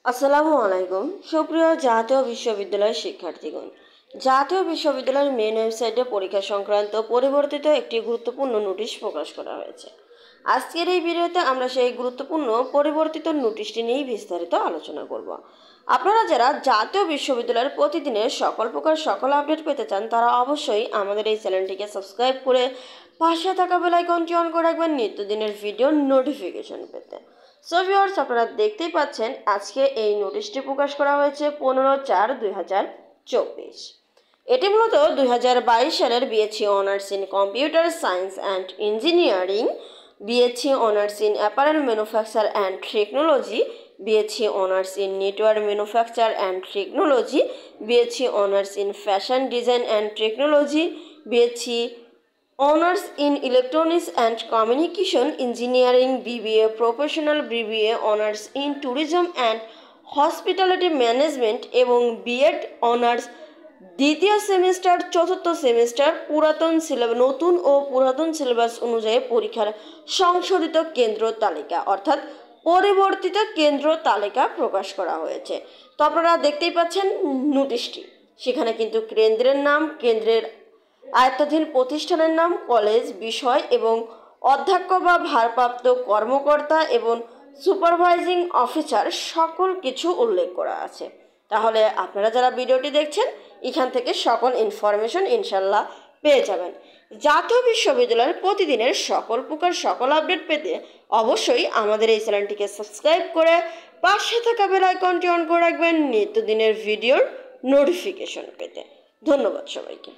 আসসালামু আলাইকুম সুপ্রিয় জাতীয় বিশ্ববিদ্যালয়ের শিক্ষার্থীগণ। জাতীয় বিশ্ববিদ্যালয়ের মেন ওয়েবসাইটে পরীক্ষা সংক্রান্ত পরিবর্তিত একটি গুরুত্বপূর্ণ নোটিশ প্রকাশ করা হয়েছে। আজকের এই ভিডিওতে আমরা সেই গুরুত্বপূর্ণ পরিবর্তিত নোটিশটি নিয়েই বিস্তারিত আলোচনা করব। আপনারা যারা জাতীয় বিশ্ববিদ্যালয়ের প্রতিদিনের সকল আপডেট পেতে চান তারা অবশ্যই আমাদের এই চ্যানেলটিকে সাবস্ক্রাইব করে পাশে থাকা বেল আইকনটি অন করে রাখবেন নিত্যদিনের ভিডিও নোটিফিকেশন পেতে। সো ভিউয়ার্স, আপনারা দেখতেই পাচ্ছেন আজকে এই নোটিশটি প্রকাশ করা হয়েছে 15/4/2024। এটি মূলত 2022 সালের BSc honours in computer science and engineering, BSc honours in apparel manufacture and technology, BSc honours in network manufacture and technology, BSc honours in fashion design and technology, BSc Honors in Electronics and Communication Engineering, BBA Professional, BBA Honors in Tourism and Hospitality Management এবং B Ed honours দ্বিতীয় semester চতুর্থ semester নতুন ও পুরাতন syllabus অনুযায়ী পরীক্ষার সংশোধিত কেন্দ্র তালিকা অর্থাৎ পরিবর্তিত কেন্দ্র তালিকা প্রকাশ করা হয়েছে। তো আপনারা দেখতেই পাচ্ছেন নোটিশটি, সেখানে কিন্তু কেন্দ্রের নাম, কেন্দ্রের আয়ত্তাধীন প্রতিষ্ঠানের নাম, কলেজ, বিষয় এবং অধ্যক্ষ বা ভারপ্রাপ্ত কর্মকর্তা এবং সুপারভাইজিং অফিসার সকল কিছু উল্লেখ করা আছে। তাহলে আপনারা যারা ভিডিওটি দেখছেন এখান থেকে সকল ইনফরমেশন ইনশাল্লাহ পেয়ে যাবেন। জাতীয় বিশ্ববিদ্যালয়ের প্রতিদিনের সকল আপডেট পেতে অবশ্যই আমাদের এই চ্যানেলটিকে সাবস্ক্রাইব করে পাশে থাকা বেল আইকনটি অন করে রাখবেন নিত্যদিনের ভিডিওর নোটিফিকেশন পেতে। ধন্যবাদ সবাইকে।